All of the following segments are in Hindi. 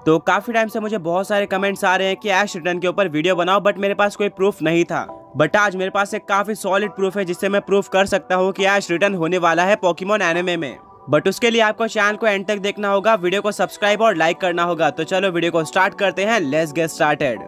तो काफी टाइम से मुझे बहुत सारे कमेंट्स आ रहे हैं कि ऐश रिटर्न के ऊपर वीडियो बनाओ, बट मेरे पास कोई प्रूफ नहीं था। बट आज मेरे पास एक काफी सॉलिड प्रूफ है जिससे मैं प्रूफ कर सकता हूँ कि ऐश रिटर्न होने वाला है पोकेमॉन एनिमे में। बट उसके लिए आपको चैनल को एंड तक देखना होगा, वीडियो को सब्सक्राइब और लाइक करना होगा। तो चलो वीडियो को स्टार्ट करते हैं, लेट्स गेट स्टार्टेड।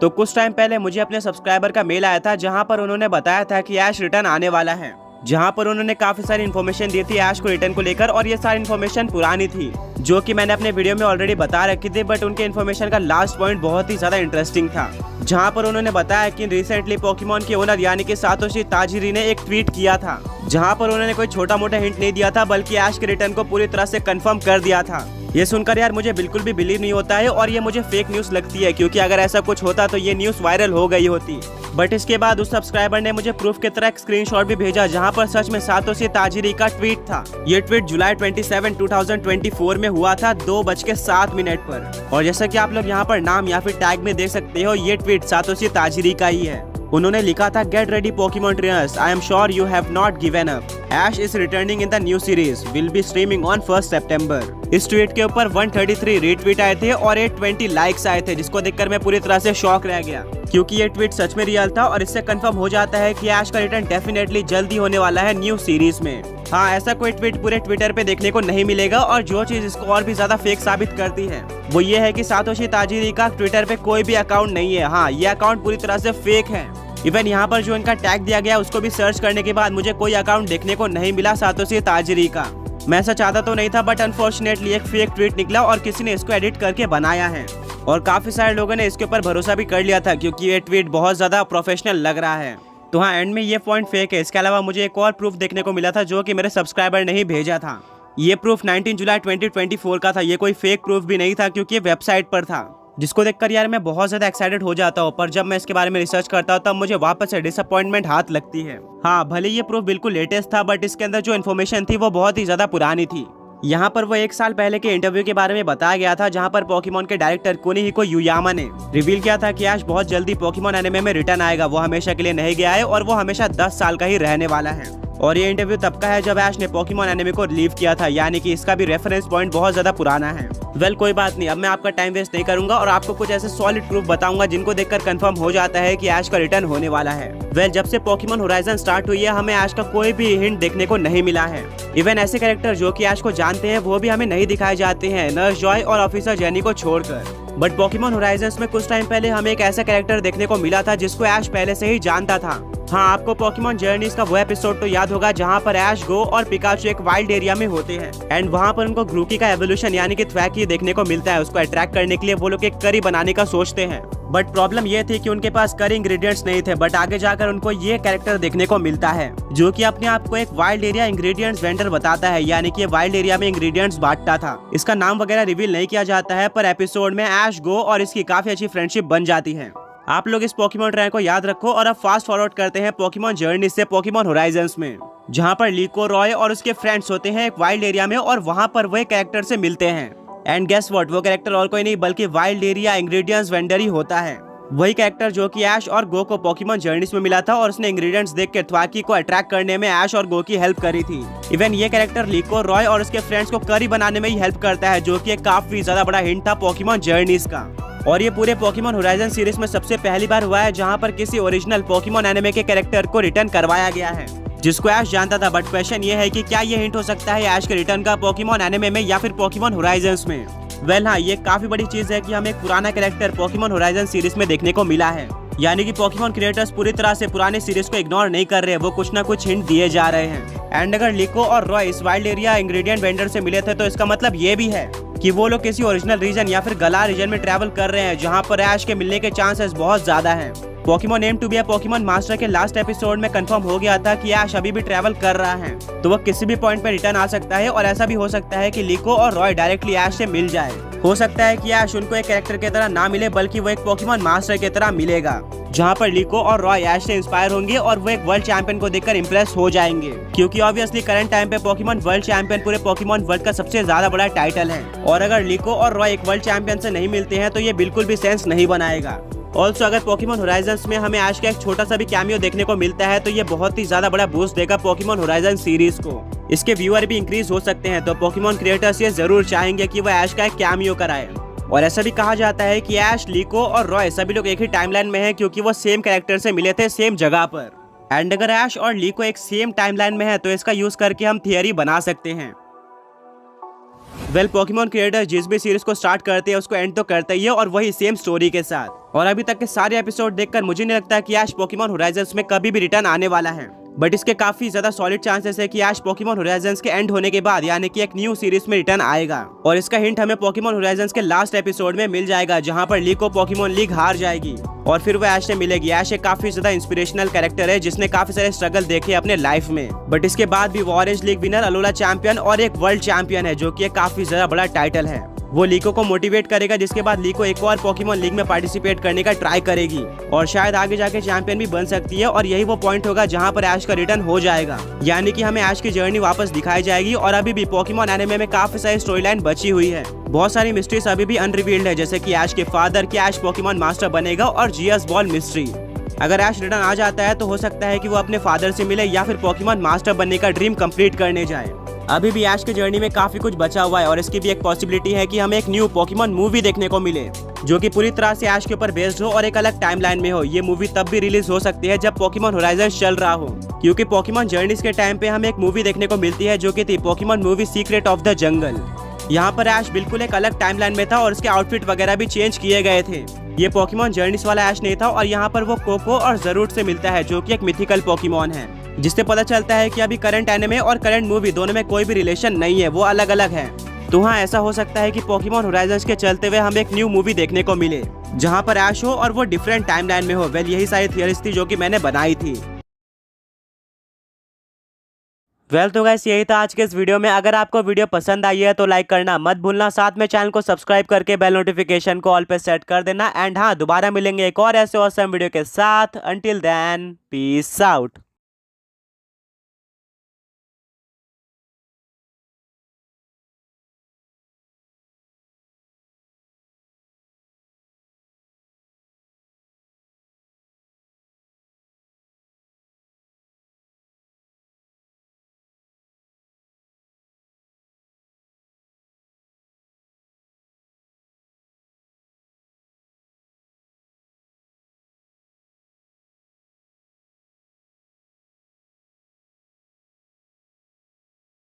तो कुछ टाइम पहले मुझे अपने सब्सक्राइबर का मेल आया था जहां पर उन्होंने बताया था कि ऐश रिटर्न आने वाला है, जहां पर उन्होंने काफी सारी इन्फॉर्मेशन दी थी ऐश को रिटर्न को लेकर, और ये सारी इन्फॉर्मेशन पुरानी थी जो कि मैंने अपने वीडियो में ऑलरेडी बता रखी थी। बट उनके इन्फॉर्मेशन का लास्ट पॉइंट बहुत ही ज्यादा इंटरेस्टिंग था, जहां पर उन्होंने बताया कि रिसेंटली पोकेमॉन के ओनर यानी कि सातोशी ताजिरी ने एक ट्वीट किया था जहां पर उन्होंने कोई छोटा मोटा हिंट नहीं दिया था बल्कि ऐश के रिटर्न को पूरी तरह से कंफर्म कर दिया था। ये सुनकर यार मुझे बिल्कुल भी बिलीव नहीं होता है और ये मुझे फेक न्यूज लगती है, क्योंकि अगर ऐसा कुछ होता तो ये न्यूज वायरल हो गई होती। बट इसके बाद उस सब्सक्राइबर ने मुझे प्रूफ की तरह एक स्क्रीनशॉट भी भेजा जहां पर सच में सातोशी ताजिरी का ट्वीट था। ये ट्वीट जुलाई 27, 2024 में हुआ था 2:07 पर। और जैसा कि आप लोग यहाँ पर नाम या फिर टैग में देख सकते हो, ये ट्वीट सातोशी ताजिरी का ही है। उन्होंने लिखा था, get ready Pokemon trainers, I am sure you have not given up, Ash is returning in the new series, will be streaming on 1 सितंबर। इस ट्वीट के ऊपर 133 रीट्वीट आए थे और 820 लाइक्स आए थे, जिसको देखकर मैं पूरी तरह से शॉक रह गया, क्योंकि ये ट्वीट सच में रियल था और इससे कंफर्म हो जाता है कि ऐश का रिटर्न डेफिनेटली जल्दी होने वाला है न्यू सीरीज में। हाँ, ऐसा कोई ट्वीट पूरे ट्विटर पे देखने को नहीं मिलेगा, और जो चीज इसको और भी ज्यादा फेक साबित करती है वो ये है कि सातोशी ताजिरी का ट्विटर पे कोई भी अकाउंट नहीं है। हाँ, ये अकाउंट पूरी तरह से फेक है। इवन यहाँ पर जो इनका टैग दिया गया उसको भी सर्च करने के बाद मुझे कोई अकाउंट देखने को नहीं मिला सातोशी ताजिरी का। मैं ऐसा चाहता तो नहीं था, बट अनफॉर्चुनेटली एक फेक ट्वीट निकला और किसी ने इसको एडिट करके बनाया है, और काफी सारे लोगों ने इसके ऊपर भरोसा भी कर लिया था क्योंकि ये ट्वीट बहुत ज्यादा प्रोफेशनल लग रहा है। तो हाँ, एंड में ये पॉइंट फेक है। इसके अलावा मुझे एक और प्रूफ देखने को मिला था जो कि मेरे सब्सक्राइबर ने ही भेजा था। ये प्रूफ 19 जुलाई 2024 का था। ये कोई फेक प्रूफ भी नहीं था क्योंकि ये वेबसाइट पर था, जिसको देखकर यार मैं बहुत ज्यादा एक्साइटेड हो जाता हूँ, पर जब मैं इसके बारे में रिसर्च करता हूँ तब मुझे वापस से डिसअपॉइंटमेंट हाथ लगती है। हाँ, भले ये प्रूफ बिल्कुल लेटेस्ट था, बट इसके अंदर जो इन्फॉर्मेशन थी वो बहुत ही ज्यादा पुरानी थी। यहाँ पर वो 1 साल पहले के इंटरव्यू के बारे में बताया गया था, जहाँ पर पोकेमॉन के डायरेक्टर कुनिहिको युयामा ने रिवील किया था कि ऐश बहुत जल्दी पोकेमॉन एनिमे में रिटर्न आएगा। वो हमेशा के लिए नहीं गया है और वो हमेशा 10 साल का ही रहने वाला है। और ये इंटरव्यू तब का है जब ऐश ने पोकेमॉन एनिमे को रिलीव किया था, यानी कि इसका भी रेफरेंस पॉइंट बहुत ज्यादा पुराना है। वेल, कोई बात नहीं, अब मैं आपका टाइम वेस्ट नहीं करूंगा और आपको कुछ ऐसे सॉलिड प्रूफ बताऊंगा जिनको देखकर कंफर्म हो जाता है कि ऐश का रिटर्न होने वाला है। वेल, जब से पोकेमॉन होराइजन स्टार्ट हुई है हमें ऐश का कोई भी हिंट देखने को नहीं मिला है। इवन ऐसे कैरेक्टर जो कि ऐश को जानते हैं वो भी हमें नहीं दिखाए जाते हैं, नर्स जॉय और ऑफिसर जेनी को छोड़कर। बट पोकेमॉन होराइजन्स में कुछ टाइम पहले हमें एक ऐसा कैरेक्टर देखने को मिला था जिसको ऐश पहले से ही जानता था। हाँ, आपको पोकेमॉन जर्नीज का वो एपिसोड तो याद होगा जहाँ पर ऐश, गो और पिकाचू एक वाइल्ड एरिया में होते हैं एंड वहाँ पर उनको ग्रूकी का एवोल्यूशन यानी कि थ्वैकी देखने को मिलता है। उसको अट्रैक्ट करने के लिए वो लोग एक करी बनाने का सोचते हैं, बट प्रॉब्लम ये थी कि उनके पास करी इंग्रेडिएंट्स नहीं थे। बट आगे जाकर उनको ये कैरेक्टर देखने को मिलता है जो कि अपने आप को एक वाइल्ड एरिया इंग्रेडिएंट्स वेंडर बताता है, यानी कि वाइल्ड एरिया में इंग्रेडिएंट्स बांटता था। इसका नाम वगैरह रिवील नहीं किया जाता है, पर एपिसोड में ऐश, गो और इसकी काफी अच्छी फ्रेंडशिप बन जाती है। आप लोग इस पोकेमॉन ट्रेन को याद रखो और अब फास्ट फॉरवर्ड करते हैं पोकेमॉन जर्नी से पोकेमॉन होराइजन्स में, जहां पर लीको, रॉय और उसके फ्रेंड्स होते हैं एक वाइल्ड एरिया में और वहां पर वो कैरेक्टर से मिलते हैं। एंड गेस व्हाट, वो कैरेक्टर और कोई नहीं बल्कि वाइल्ड एरिया इंग्रेडिएंट्स वेंडर ही होता है। वही कैरेक्टर जो कि ऐश और गो को पोकेमॉन जर्नीज में मिला था और उसने इंग्रेडिएंट्स देख के थ्वाकी को अट्रैक्ट करने में ऐश और गो की हेल्प करी थी। इवन ये कैरेक्टर लीको, रॉय और उसके फ्रेंड्स को करी बनाने में ही हेल्प करता है, जो कि एक काफी ज्यादा बड़ा हिंट था पोकेमॉन जर्नीज का। और ये पूरे पोकेमॉन होराइजन सीरीज में सबसे पहली बार हुआ है जहाँ पर किसी ओरिजिनल पोकेमॉन एनिमे के कैरेक्टर को रिटर्न करवाया गया है, जिसको ऐश जानता था। बट क्वेश्चन ये है कि क्या ये हिंट हो सकता है ऐश के रिटर्न का पोकेमॉन एनिमे में या फिर पोकेमॉन होराइजन्स में। वेल हाँ, ये काफी बड़ी चीज है कि हमें एक पुराना कैरेक्टर पोकेमॉन होराइजन सीरीज में देखने को मिला है, यानी कि पोकेमॉन क्रिएटर्स पूरी तरह से पुराने सीरीज को इग्नोर नहीं कर रहे, वो कुछ ना कुछ हिंट दिए जा रहे हैं। एंड अगर लीको और रॉय इस वाइल्ड एरिया इंग्रेडिएंट वेंडर से मिले थे तो इसका मतलब ये भी है कि वो लोग किसी ओरिजिनल रीजन या फिर गला रीजन में ट्रैवल कर रहे हैं, जहाँ पर ऐश के मिलने के चांसेस बहुत ज्यादा हैं। Pokemon name to be Pokemon master के लास्ट एपिसोड में कंफर्म हो गया था कि ऐश अभी भी ट्रैवल कर रहा है, तो वो किसी भी पॉइंट पे रिटर्न आ सकता है। और ऐसा भी हो सकता है कि लीको और रॉय डायरेक्टली ऐश से मिल जाए। हो सकता है कि ऐश उनको एक कैरेक्टर की तरह ना मिले बल्कि वो एक पोकेमॉन मास्टर की तरह मिलेगा, जहाँ पर लीको और रॉय ऐश से इंस्पायर होंगे और वो एक वर्ल्ड चैंपियन को देखकर इंप्रेस हो जाएंगे, क्योंकि ऑब्वियसली करंट टाइम पे पोकेमॉन वर्ल्ड चैंपियन पूरे पोकेमॉन वर्ल्ड का सबसे ज्यादा बड़ा टाइटल है। और अगर लीको और रॉय एक वर्ल्ड चैंपियन से नहीं मिलते हैं तो ये बिल्कुल भी सेंस नहीं बनाएगा। ऑल्सो अगर पोकेमॉन होराइजन्स में हमें ऐश का एक छोटा सा भी कैमियो देखने को मिलता है तो ये बहुत ही ज्यादा बड़ा बूस्ट देगा पोकेमॉन होराइजन सीरीज को। इसके व्यूअर भी इंक्रीज हो सकते हैं, तो पोकेमॉन क्रिएटर्स ये जरूर चाहेंगे कि वो ऐश का एक कैमियो कराए। और ऐसा भी कहा जाता है कि ऐश, लीको और रॉय सभी लोग एक ही टाइमलाइन में हैं क्योंकि वो सेम कैरेक्टर से मिले थे सेम जगह पर। एंड अगर ऐश और लीको एक सेम टाइमलाइन में है तो इसका यूज करके हम थियरी बना सकते हैं। पोकेमॉन क्रिएटर जिस भी सीरीज को स्टार्ट करते हैं उसको एंड तो करते ही है, और वही सेम स्टोरी के साथ। और अभी तक के सारे एपिसोड देखकर मुझे नहीं लगता कि ऐश पोकेमॉन होराइजन्स में कभी भी रिटर्न आने वाला है। बट इसके काफी ज्यादा सॉलिड चांसेस है कि ऐश पोकेमॉन होराइजन्स के एंड होने के बाद यानी कि एक न्यू सीरीज में रिटर्न आएगा। और इसका हिंट हमें पोकेमॉन होराइजन्स के लास्ट एपिसोड में मिल जाएगा, जहां पर लीको पोकेमॉन लीग हार जाएगी और फिर वो ऐश से मिलेगी। ऐश एक काफी ज्यादा इंस्पिरेशनल कैरेक्टर है जिसने काफी सारे स्ट्रगल देखे अपने लाइफ में, बट इसके बाद भी वो Orange League winner, Alola champion और एक वर्ल्ड चैंपियन है, जो कि काफी ज्यादा बड़ा टाइटल है। वो लीको को मोटिवेट करेगा, जिसके बाद लीको एक और पोकेमॉन लीग में पार्टिसिपेट करने का ट्राई करेगी और शायद आगे जाके चैंपियन भी बन सकती है। और यही वो पॉइंट होगा जहां पर ऐश का रिटर्न हो जाएगा, यानी कि हमें ऐश की जर्नी वापस दिखाई जाएगी। और अभी भी पोकेमॉन एनिमे में काफी सारी स्टोरी लाइन बची हुई है, बहुत सारी मिस्ट्रीज अभी भी अनरिवील्ड है, जैसे कि ऐश के फादर, कि ऐश पोकेमॉन मास्टर बनेगा और जीएस बॉल मिस्ट्री। अगर ऐश रिटर्न आ जाता है तो हो सकता है कि वो अपने फादर से मिले या फिर पोकेमॉन मास्टर बनने का ड्रीम कंप्लीट करने जाए। अभी भी ऐश के जर्नी में काफी कुछ बचा हुआ है और इसकी भी एक पॉसिबिलिटी है कि हमें एक न्यू पोकेमॉन मूवी देखने को मिले, जो कि पूरी तरह से ऐश के ऊपर बेस्ड हो और एक अलग टाइमलाइन में हो। ये मूवी तब भी रिलीज हो सकती है जब पोकेमॉन होराइजन चल रहा हो, क्योंकि पोकेमॉन जर्नीज के टाइम पे हमें एक मूवी देखने को मिलती है जो कि थी Pokemon movie secret of the jungle. यहाँ पर ऐश बिल्कुल एक अलग टाइमलाइन में था और उसके आउटफिट वगैरह भी चेंज किए गए थे। ये पोकेमॉन जर्नीज वाला ऐश नहीं था। और यहाँ पर वो कोको और जरूर से मिलता है, जो कि एक मिथिकल पोकेमॉन है, जिससे पता चलता है कि अभी करंट एनिमे और करंट मूवी दोनों में कोई भी रिलेशन नहीं है, वो अलग अलग है। तो हाँ, ऐसा हो सकता है कि पोकेमॉन होराइजन्स के चलते हुए हमें एक न्यू मूवी देखने को मिले जहाँ पर ऐश हो और वो डिफरेंट टाइमलाइन में हो। यही सारी थियरीज थी जो कि मैंने बनाई थी। तो गाइस यही था आज के इस वीडियो में। अगर आपको वीडियो पसंद आई है तो लाइक करना मत भूलना, साथ में चैनल को सब्सक्राइब करके बेल नोटिफिकेशन को ऑल पे सेट कर देना। एंड हाँ, दोबारा मिलेंगे एक और ऐसे ऑसम वीडियो के साथ। Until then, peace out.